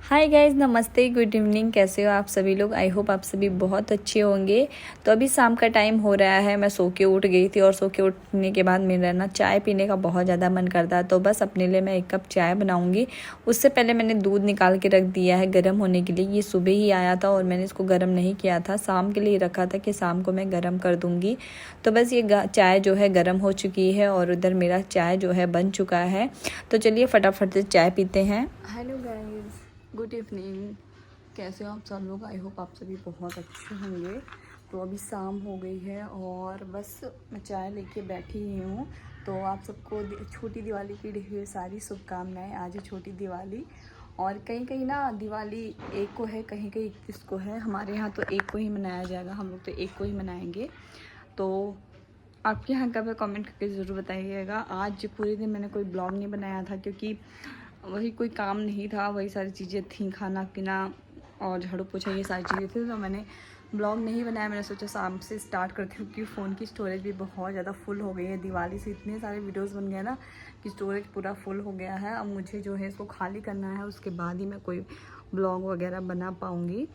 हाय guys, नमस्ते, good evening. कैसे हो आप सभी लोग? आई होप आप सभी बहुत अच्छे होंगे। तो अभी शाम का टाइम हो रहा है। मैं सो के उठ गई थी और सो के उठने के बाद मेरा ना चाय पीने का बहुत ज़्यादा मन करता है। तो बस अपने लिए मैं 1 कप चाय बनाऊंगी। उससे पहले मैंने दूध निकाल के रख दिया है गर्म होने के लिए। ये सुबह ही आया था और मैंने इसको गर्म नहीं किया था, शाम के लिए रखा था कि शाम को मैं गर्म कर दूँगी। तो बस ये चाय जो है गर्म हो चुकी है और उधर मेरा चाय जो है बन चुका है। तो चलिए फटाफट से चाय पीते हैं। Hello guys, good evening. कैसे हो आप सब लोग? आई होप आप सभी बहुत अच्छे होंगे। तो अभी शाम हो गई है और बस मैं चाय लेके बैठी ही हूँ। तो आप सबको छोटी दिवाली की ढेर सारी शुभकामनाएं। आज है छोटी दिवाली और कहीं कहीं ना दिवाली 1 को है, कहीं कहीं 31 को है। हमारे यहाँ तो 1 को ही मनाया जाएगा, हम लोग तो 1 को ही मनाएंगे। तो आपके यहाँ का भी कमेंट करके ज़रूर बताइएगा। आज पूरे दिन मैंने कोई ब्लॉग नहीं बनाया था क्योंकि वही कोई काम नहीं था, वही सारी चीज़ें थी, खाना पीना और झाड़ू पोछा ये सारी चीज़ें थी। तो मैंने ब्लॉग नहीं बनाया। मैंने सोचा शाम से स्टार्ट करती हूँ क्योंकि फ़ोन की स्टोरेज भी बहुत ज़्यादा फुल हो गई है। दिवाली से इतने सारे वीडियोस बन गए ना कि स्टोरेज पूरा फुल हो गया है। अब मुझे जो है इसको खाली करना है, उसके बाद ही मैं कोई ब्लॉग वगैरह बना पाऊँगी।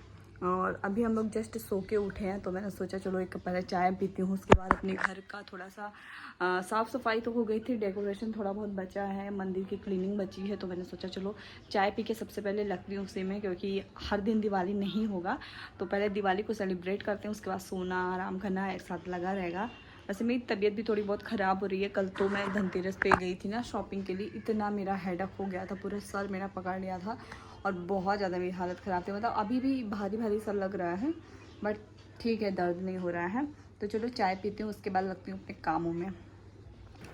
और अभी हम लोग जस्ट सो के उठे हैं तो मैंने सोचा चलो एक पहले चाय पीती हूँ, उसके बाद अपने घर का थोड़ा सा साफ़ सफाई तो हो गई थी, डेकोरेशन थोड़ा बहुत बचा है, मंदिर की क्लीनिंग बची है। तो मैंने सोचा चलो चाय पी के सबसे पहले लगती हूँ उसी में, क्योंकि हर दिन दिवाली नहीं होगा। तो पहले दिवाली को सेलिब्रेट करते हैं, उसके बाद सोना आराम करना एक साथ लगा रहेगा। वैसे मेरी तबीयत भी थोड़ी बहुत ख़राब हो रही है। कल तो मैं धनतेरस पे गई थी ना शॉपिंग के लिए, इतना मेरा हेडेक हो गया था, पूरा सर मेरा पकड़ लिया था और बहुत ज़्यादा मेरी हालत ख़राब थी। मतलब अभी भी भारी भारी सा लग रहा है, बट ठीक है, दर्द नहीं हो रहा है। तो चलो चाय पीती हूँ, उसके बाद लगती हूँ अपने कामों में।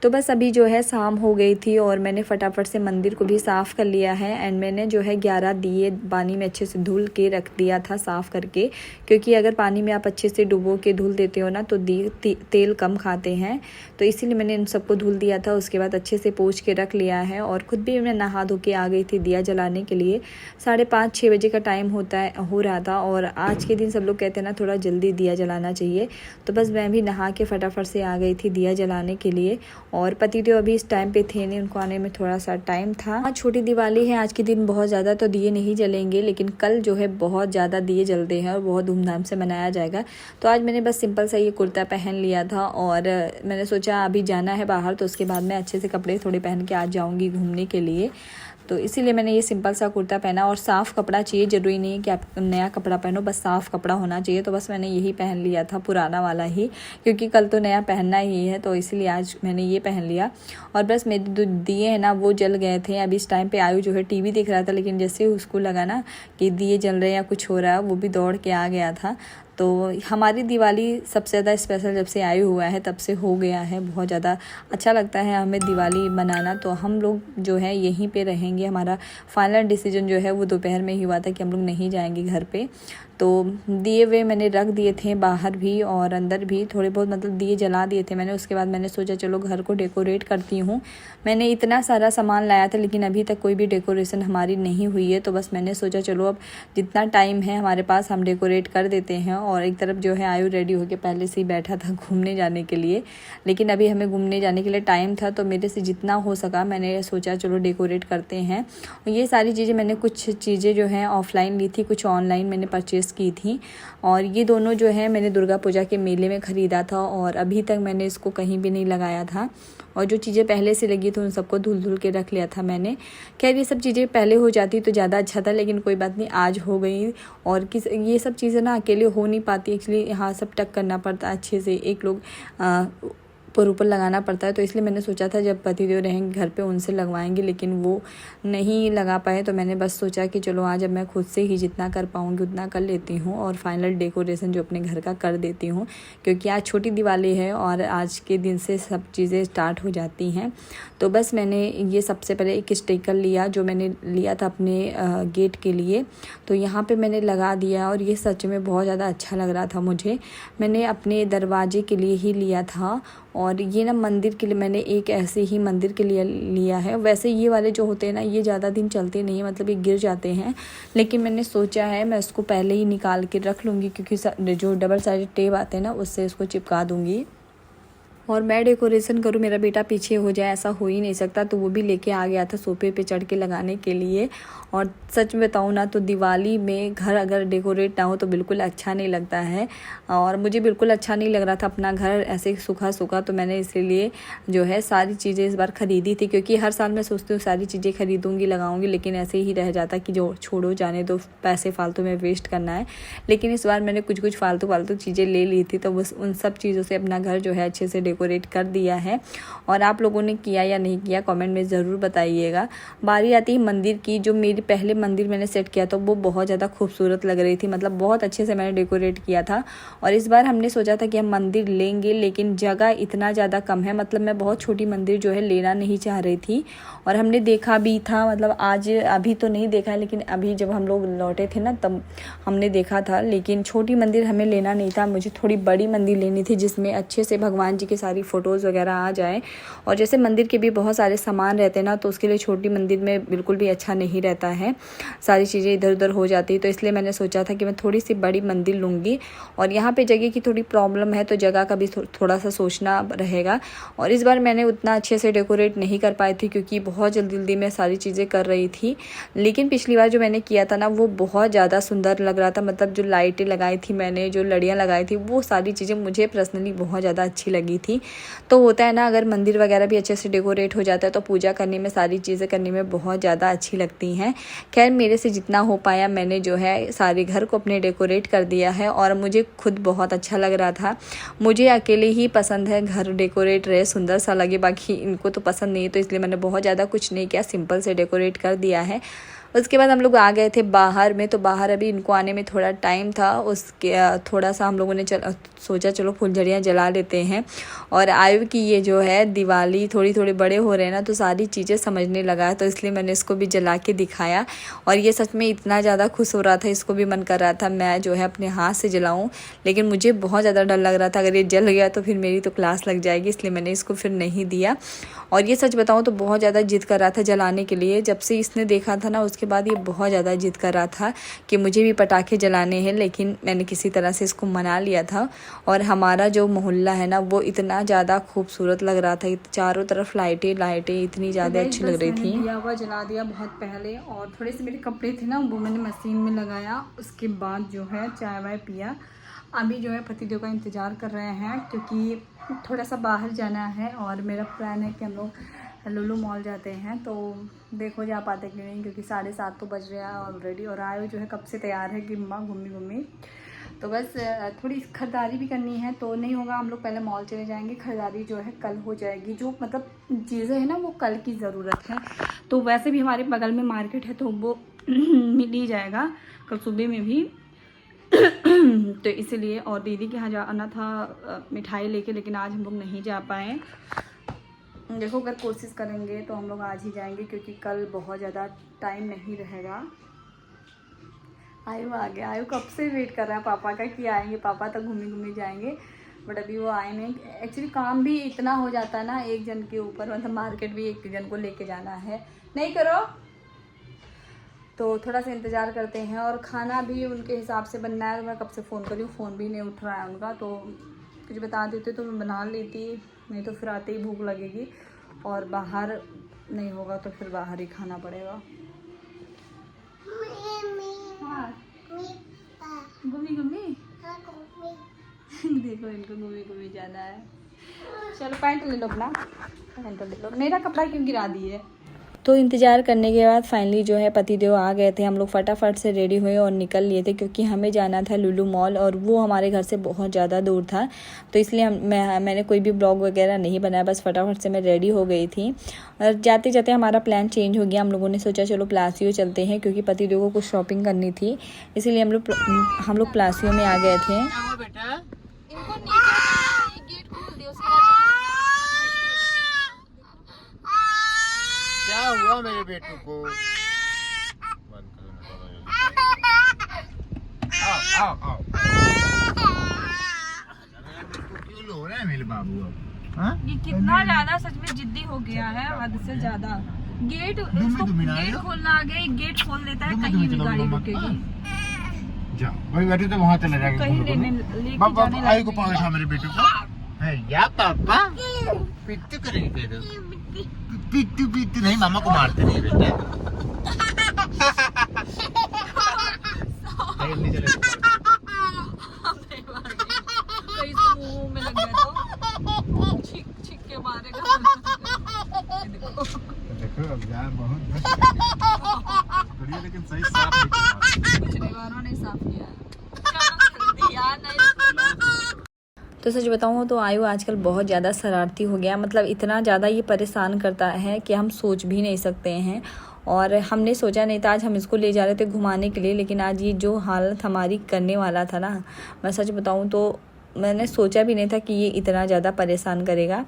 तो बस अभी जो है शाम हो गई थी और मैंने फटाफट से मंदिर को भी साफ़ कर लिया है। एंड मैंने जो है 11 दिए पानी में अच्छे से धुल के रख दिया था साफ़ करके, क्योंकि अगर पानी में आप अच्छे से डुबो के धुल देते हो ना तो तेल कम खाते हैं। तो इसीलिए मैंने इन सबको धुल दिया था। उसके बाद अच्छे से पोंछ के रख लिया है और ख़ुद भी मैं नहा धो के आ गई थी दिया जलाने के लिए। 5:30-6 बजे का टाइम हो रहा था और आज के दिन सब लोग कहते हैं ना थोड़ा जल्दी दिया जलाना चाहिए। तो बस मैं भी नहा के फटाफट से आ गई थी दिया जलाने के लिए। और पतिदेव अभी इस टाइम पे थे नहीं, उनको आने में थोड़ा सा टाइम था। आज छोटी दिवाली है, आज के दिन बहुत ज़्यादा तो दिए नहीं जलेंगे, लेकिन कल जो है बहुत ज़्यादा दिए जलते हैं और बहुत धूमधाम से मनाया जाएगा। तो आज मैंने बस सिंपल सा ये कुर्ता पहन लिया था और मैंने सोचा अभी जाना है बाहर तो उसके बाद मैं अच्छे से कपड़े थोड़े पहन के आज जाऊँगी घूमने के लिए। तो इसीलिए मैंने ये सिंपल सा कुर्ता पहना और साफ़ कपड़ा चाहिए, ज़रूरी नहीं है कि आप नया कपड़ा पहनो, बस साफ़ कपड़ा होना चाहिए। तो बस मैंने यही पहन लिया था, पुराना वाला ही, क्योंकि कल तो नया पहनना ही है। तो इसलिए आज मैंने ये पहन लिया। और बस मेरे जो दिए हैं ना वो जल गए थे। अभी इस टाइम पे आयु जो है टीवी देख रहा था, लेकिन जैसे उसको लगा ना कि दिए जल रहे हैं या कुछ हो रहा है, वो भी दौड़ के आ गया था। तो हमारी दिवाली सबसे ज़्यादा स्पेशल जब से आयु हुआ है तब से हो गया है। बहुत ज़्यादा अच्छा लगता है हमें दिवाली मनाना। तो हम लोग जो है यहीं पे रहेंगे। हमारा फाइनल डिसीजन जो है वो दोपहर में ही हुआ था कि हम लोग नहीं जाएंगे घर पे। तो दिए वे मैंने रख दिए थे बाहर भी और अंदर भी, थोड़े बहुत मतलब दिए जला दिए थे मैंने। उसके बाद मैंने सोचा चलो घर को डेकोरेट करती हूँ। मैंने इतना सारा सामान लाया था लेकिन अभी तक कोई भी डेकोरेशन हमारी नहीं हुई है। तो बस मैंने सोचा चलो अब जितना टाइम है हमारे पास हम डेकोरेट कर देते हैं। और एक तरफ जो है आयु रेडी होकर पहले से ही बैठा था घूमने जाने के लिए, लेकिन अभी हमें घूमने जाने के लिए टाइम था। तो मेरे से जितना हो सका मैंने सोचा चलो डेकोरेट करते हैं। और ये सारी चीज़ें मैंने कुछ चीज़ें जो हैं ऑफलाइन ली थी, कुछ ऑनलाइन मैंने परचेज़ की थी। और ये दोनों जो है मैंने दुर्गा पूजा के मेले में ख़रीदा था और अभी तक मैंने इसको कहीं भी नहीं लगाया था। और जो चीज़ें पहले से लगी थी उन सबको धुल के रख लिया था मैंने। खैर ये सब चीज़ें पहले हो जाती तो ज़्यादा अच्छा था, लेकिन कोई बात नहीं, आज हो गई। और ये सब चीज़ें ना अकेले हो नहीं पाती, एक्चुअली यहाँ सब टक करना पड़ता है अच्छे से, एक लोग ऊपर लगाना पड़ता है। तो इसलिए मैंने सोचा था जब पतिदेव रहेंगे घर पे उनसे लगवाएंगे, लेकिन वो नहीं लगा पाए। तो मैंने बस सोचा कि चलो आज अब मैं खुद से ही जितना कर पाऊँगी उतना कर लेती हूँ और फाइनल डेकोरेशन जो अपने घर का कर देती हूँ, क्योंकि आज छोटी दिवाली है और आज के दिन से सब चीज़ें स्टार्ट हो जाती हैं। तो बस मैंने ये सबसे पहले एक स्टिकर लिया जो मैंने लिया था अपने गेट के लिए, तो यहाँ पे मैंने लगा दिया और ये सच में बहुत ज़्यादा अच्छा लग रहा था मुझे। मैंने अपने दरवाजे के लिए ही लिया था और ये ना मंदिर के लिए मैंने एक ऐसे ही मंदिर के लिए लिया है। वैसे ये वाले जो होते हैं ना ये ज़्यादा दिन चलते नहीं, मतलब ये गिर जाते हैं, लेकिन मैंने सोचा है मैं इसको पहले ही निकाल के रख लूँगी, क्योंकि जो डबल साइडेड टेप आते हैं ना उससे इसको चिपका दूँगी। और मैं डेकोरेशन करूँ, मेरा बेटा पीछे हो जाए, ऐसा हो ही नहीं सकता। तो वो भी लेके आ गया था सोफे पे चढ़ के लगाने के लिए। और सच में बताऊँ ना तो दिवाली में घर अगर डेकोरेट ना हो तो बिल्कुल अच्छा नहीं लगता है। और मुझे बिल्कुल अच्छा नहीं लग रहा था अपना घर ऐसे सूखा सूखा, तो मैंने इसीलिए जो है सारी चीज़ें इस बार ख़रीदी थी। क्योंकि हर साल मैं सोचती हूँ सारी चीज़ें खरीदूँगी लगाऊँगी, लेकिन ऐसे ही रह जाता कि जो छोड़ो जाने दो, पैसे फालतू में वेस्ट करना है। लेकिन इस बार मैंने कुछ फालतू चीज़ें ले ली थी, तो बस उन सब चीज़ों से अपना घर जो है अच्छे से डेकोरेट कर दिया है। और आप लोगों ने किया या नहीं किया कमेंट में ज़रूर बताइएगा। बारी आती है मंदिर की। जो मेरी पहले मंदिर मैंने सेट किया था वो बहुत ज़्यादा खूबसूरत लग रही थी, मतलब बहुत अच्छे से मैंने डेकोरेट किया था। और इस बार हमने सोचा था कि हम मंदिर लेंगे, लेकिन जगह इतना ज़्यादा कम है, मतलब मैं बहुत छोटी मंदिर जो है लेना नहीं चाह रही थी। और हमने देखा भी था, मतलब आज अभी तो नहीं देखा है, लेकिन अभी जब हम लोग लौटे थे ना तब हमने देखा था। लेकिन छोटी मंदिर हमें लेना नहीं था, मुझे थोड़ी बड़ी मंदिर लेनी थी जिसमें अच्छे से भगवान जी की सारी फ़ोटोज़ वगैरह आ जाए। और जैसे मंदिर के भी बहुत सारे सामान रहते हैं ना, तो उसके लिए छोटी मंदिर में बिल्कुल भी अच्छा नहीं रहता है, सारी चीज़ें इधर उधर हो जाती है। तो इसलिए मैंने सोचा था कि मैं थोड़ी सी बड़ी मंदिर लूँगी। और यहाँ पे जगह की थोड़ी प्रॉब्लम है, तो जगह का भी थोड़ा सा सोचना रहेगा। और इस बार मैंने उतना अच्छे से डेकोरेट नहीं कर पाई थी क्योंकि बहुत जल्दी में सारी चीज़ें कर रही थी। लेकिन पिछली बार जो मैंने किया था ना वो बहुत ज़्यादा सुंदर लग रहा था, मतलब जो लाइटें लगाई थी मैंने, जो लड़ियाँ लगाई थी, वो सारी चीज़ें मुझे पर्सनली बहुत ज़्यादा अच्छी लगी थी। तो होता है ना, अगर मंदिर वगैरह भी अच्छे से डेकोरेट हो जाता है तो पूजा करने में, सारी चीज़ें करने में बहुत ज़्यादा अच्छी लगती हैं। खैर मेरे से जितना हो पाया मैंने जो है सारे घर को अपने डेकोरेट कर दिया है। और मुझे खुद बहुत अच्छा लग रहा था। मुझे अकेले ही पसंद है घर डेकोरेट रहे, सुंदर सा लगे, बाकी इनको तो पसंद नहीं है। तो इसलिए मैंने बहुत ज़्यादा कुछ नहीं किया, सिंपल से डेकोरेट कर दिया है। उसके बाद हम लोग आ गए थे बाहर में। तो बाहर अभी इनको आने में थोड़ा टाइम था, उसके थोड़ा सा हम लोगों ने सोचा चलो फुलझड़ियाँ जला लेते हैं। और आयु की ये जो है दिवाली थोड़ी बड़े हो रहे हैं ना, तो सारी चीज़ें समझने लगा है, तो इसलिए मैंने इसको भी जला के दिखाया। और ये सच में इतना ज़्यादा खुश हो रहा था, इसको भी मन कर रहा था मैं जो है अपने हाथ से जलाऊँ। लेकिन मुझे बहुत ज़्यादा डर लग रहा था अगर ये जल गया तो फिर मेरी तो क्लास लग जाएगी, इसलिए मैंने इसको फिर नहीं दिया। और ये सच बताऊँ तो बहुत ज़्यादा जिद कर रहा था जलाने के लिए। जब से इसने देखा था ना उसके बाद ये बहुत ज़्यादा जिद कर रहा था कि मुझे भी पटाखे जलाने हैं, लेकिन मैंने किसी तरह से इसको मना लिया था। और हमारा जो मोहल्ला है ना वो इतना ज़्यादा खूबसूरत लग रहा था, चारों तरफ लाइटें इतनी ज़्यादा अच्छी लग रही थी। दिया हुआ जला दिया बहुत पहले, और थोड़े से मेरे कपड़े थे ना वो मैंने मशीन में लगाया। उसके बाद जो है चाय वाय पिया। अभी जो है पतिदेव का इंतज़ार कर रहे हैं क्योंकि थोड़ा सा बाहर जाना है। और मेरा प्लान है कि हम लोग लुलु मॉल जाते हैं, तो देखो जा पाते कि नहीं, क्योंकि 7:30 तो बज रहे हैं ऑलरेडी। और आयो जो है कब से तैयार है कि मम्मा घूमी। तो बस थोड़ी खरीदारी भी करनी है, तो नहीं होगा हम लोग पहले मॉल चले जाएंगे। खरीदारी जो है कल हो जाएगी, जो मतलब चीज़ें हैं ना वो कल की ज़रूरत है। तो वैसे भी हमारे बगल में मार्केट है तो वो मिल ही जाएगा कल सुबह में भी। तो इसीलिए, और दीदी के यहाँ जाना था मिठाई लेके, लेकिन आज हम लोग नहीं जा पाए। देखो अगर कोशिश करेंगे तो हम लोग आज ही जाएंगे, क्योंकि कल बहुत ज़्यादा टाइम नहीं रहेगा। आयु आ गया, आयु कब से वेट कर रहा है पापा का कि आएंगे पापा, तो घूमी जाएंगे। बट अभी वो आए नहीं। एक्चुअली काम भी इतना हो जाता है ना एक जन के ऊपर, मतलब मार्केट भी एक जन को लेके जाना है। नहीं करो तो थोड़ा सा इंतज़ार करते हैं। और खाना भी उनके हिसाब से बनना है। मैं कब से फ़ोन करी हूँ, फ़ोन भी नहीं उठ रहा है उनका, तो कुछ बता देते तो मैं बना लेती, नहीं तो फिर आते ही भूख लगेगी। और बाहर नहीं होगा तो फिर बाहर ही खाना पड़ेगा। हाँ घूमी देखो इनको घूमी जाना है। चलो पैंट ले लो, अपना पैंट ले लो, मेरा कपड़ा क्यों गिरा दिए। तो इंतज़ार करने के बाद फाइनली जो है पतिदेव आ गए थे। हम लोग फटाफट से रेडी हुए और निकल लिए थे, क्योंकि हमें जाना था लुलु मॉल, और वो हमारे घर से बहुत ज़्यादा दूर था। तो इसलिए मैंने कोई भी ब्लॉग वगैरह नहीं बनाया, बस फटाफट से मैं रेडी हो गई थी। और जाते जाते हमारा प्लान चेंज हो गया। हम लोगों ने सोचा चलो प्लासियो चलते हैं, क्योंकि पतिदेव को कुछ शॉपिंग करनी थी, इसीलिए हम लोग प्लासियो में आ गए थे। क्या हुआ मेरे बेटू को? आओ। क्यों लो रहे हैं मेरे बाबू? अब ये कितना ज्यादा सच में जिद्दी हो गया है, हद से ज्यादा। गेट खोलना आ गया, गेट खोल देता है, कहीं भी गाड़ी रुकेगी। जाओ भाई, बैठे तो वहाँ चले जाएंगे। कहीं लेके जाने आई को पाओ मेरे बेटू को। है या पापा पिट्टू करेंगे कह दो पिट्टू पिट्टू नहीं मामा को मारते नहीं बेटा नहीं चले कहीं से मुंह में लग गया तो छिक के मारेगा देखो अब यार बहुत बढ़िया लेकिन सही साफ नहीं कुछ नहीं वारों ने साफ किया यार नहीं। तो सच बताऊँ तो आयु आजकल बहुत ज़्यादा शरारती हो गया, मतलब इतना ज़्यादा ये परेशान करता है कि हम सोच भी नहीं सकते हैं। और हमने सोचा नहीं था, आज हम इसको ले जा रहे थे घुमाने के लिए, लेकिन आज ये जो हालत हमारी करने वाला था ना, मैं सच बताऊँ तो मैंने सोचा भी नहीं था कि ये इतना ज़्यादा परेशान करेगा।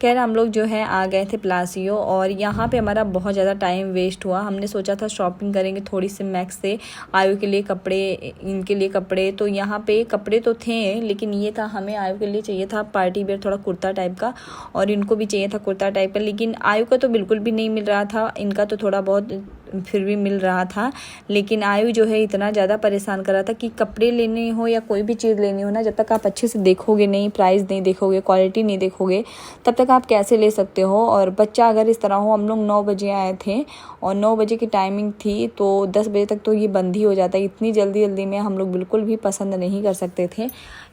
खैर हम लोग जो है आ गए थे प्लासियो और यहाँ पे हमारा बहुत ज़्यादा टाइम वेस्ट हुआ। हमने सोचा था शॉपिंग करेंगे थोड़ी सी मैक्स से, आयु के लिए कपड़े, इनके लिए कपड़े, तो यहाँ पे कपड़े तो थे लेकिन ये था हमें आयु के लिए चाहिए था पार्टी वेयर थोड़ा कुर्ता टाइप का और इनको भी चाहिए था कुर्ता टाइप का, लेकिन आयु का तो बिल्कुल भी नहीं मिल रहा था, इनका तो थोड़ा बहुत फिर भी मिल रहा था। लेकिन आयु जो है इतना ज़्यादा परेशान कर रहा था कि कपड़े लेने हो या कोई भी चीज़ लेनी हो ना, जब तक आप अच्छे से देखोगे नहीं, प्राइस नहीं देखोगे, क्वालिटी नहीं देखोगे, तब तक आप कैसे ले सकते हो। और बच्चा अगर इस तरह हो, हम लोग 9 बजे आए थे और 9 बजे की टाइमिंग थी तो 10 बजे तक तो ये बंद ही हो जाता है। इतनी जल्दी में हम लोग बिल्कुल भी पसंद नहीं कर सकते थे।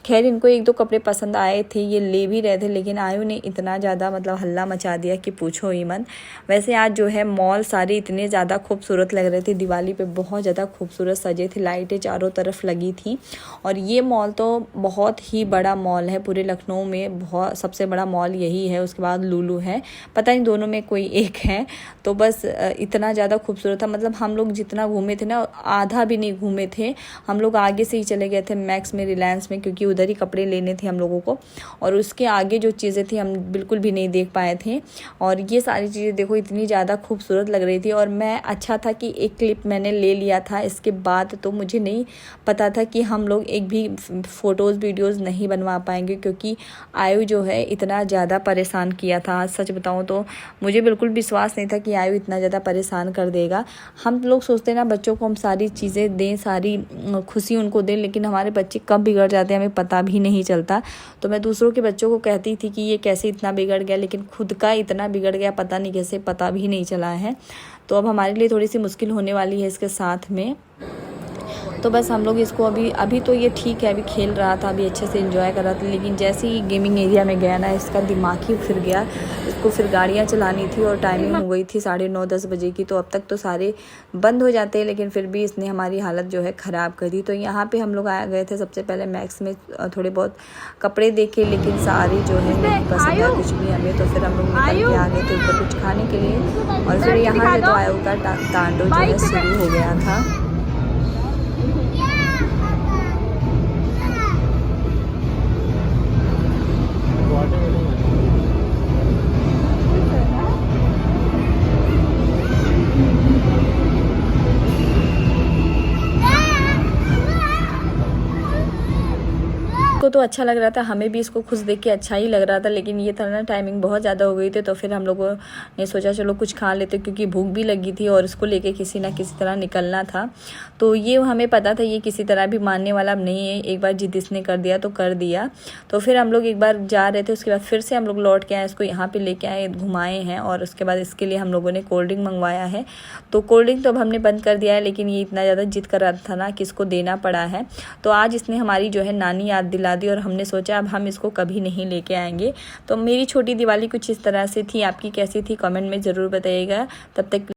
खैर इनको 1-2 कपड़े पसंद आए थे, ये ले भी रहे थे, लेकिन आयु ने इतना ज़्यादा मतलब हल्ला मचा दिया कि पूछो ही मत। वैसे आज जो है मॉल सारे इतने ज़्यादा खूबसूरत लग रहे थे, दिवाली पे बहुत ज़्यादा खूबसूरत सजे थे, लाइटें चारों तरफ लगी थी। और ये मॉल तो बहुत ही बड़ा मॉल है पूरे लखनऊ में, बहुत सबसे बड़ा मॉल यही है, उसके बाद लुलु है, पता नहीं दोनों में कोई एक है। तो बस इतना ज़्यादा खूबसूरत था, मतलब हम लोग जितना घूमे थे ना आधा भी नहीं घूमे थे, हम लोग आगे से ही चले गए थे मैक्स में, रिलायंस में, क्योंकि उधर ही कपड़े लेने थे हम लोगों को। और उसके आगे जो चीज़ें थी हम बिल्कुल भी नहीं देख पाए थे। और ये सारी चीज़ें देखो इतनी ज़्यादा खूबसूरत लग रही थी। और मैं अच्छा था कि एक क्लिप मैंने ले लिया था, इसके बाद तो मुझे नहीं पता था कि हम लोग एक भी फ़ोटोज़ वीडियोज़ नहीं बनवा पाएंगे, क्योंकि आयु जो है इतना ज़्यादा परेशान किया था। सच बताऊँ तो मुझे बिल्कुल विश्वास नहीं था कि आयु इतना ज़्यादा परेशान कर देगा। हम लोग सोचते ना बच्चों को हम सारी चीज़ें दें, सारी खुशी उनको दें, लेकिन हमारे बच्चे कब बिगड़ जाते हैं हमें पता भी नहीं चलता। तो मैं दूसरों के बच्चों को कहती थी कि ये कैसे इतना बिगड़ गया, लेकिन खुद का इतना बिगड़ गया पता नहीं कैसे, पता भी नहीं चला है। तो अब हमारे लिए थोड़ी सी मुश्किल होने वाली है इसके साथ में। तो बस हम लोग इसको अभी तो ये ठीक है, अभी खेल रहा था, अभी अच्छे से एंजॉय कर रहा था, लेकिन जैसे ही गेमिंग एरिया में गया ना इसका दिमाग ही फिर गया। इसको फिर गाड़ियाँ चलानी थी और टाइमिंग हो गई थी 9:30-10 बजे की, तो अब तक तो सारे बंद हो जाते हैं, लेकिन फिर भी इसने हमारी हालत जो है ख़राब कर दी। तो यहाँ पर हम लोग आ गए थे सबसे पहले मैक्स में, थोड़े बहुत कपड़े देखे, लेकिन सारे जो है नहीं पसंद आया कुछ भी हमें। तो फिर हम लोग निकल के आ गए थे ऊपर कुछ खाने के लिए, और फिर यहाँ से तो आयु का तांडव जो है शुरू हो गया था। को तो अच्छा लग रहा था, हमें भी इसको खुश देख के अच्छा ही लग रहा था, लेकिन ये था ना टाइमिंग बहुत ज़्यादा हो गई थी। तो फिर हम लोगों ने सोचा चलो कुछ खा लेते, क्योंकि भूख भी लगी थी और इसको लेके किसी ना किसी तरह निकलना था। तो ये हमें पता था ये किसी तरह भी मानने वाला नहीं है, एक बार जिद इसने कर दिया तो कर दिया। तो फिर हम लोग एक बार जा रहे थे, उसके बाद फिर से हम लोग लौट के आए, इसको यहाँ पर लेके आए, घुमाए हैं, और उसके बाद इसके लिए हम लोगों ने कोल्ड ड्रिंक मंगवाया है। तो कोल्ड ड्रिंक तो अब हमने बंद कर दिया है, लेकिन ये इतना ज़्यादा जिद कर रहा था ना कि इसको देना पड़ा है। तो आज इसने हमारी जो है नानी याद दिला दी, और हमने सोचा अब हम इसको कभी नहीं लेके आएंगे। तो मेरी छोटी दिवाली कुछ इस तरह से थी, आपकी कैसी थी कमेंट में ज़रूर बताइएगा। तब तक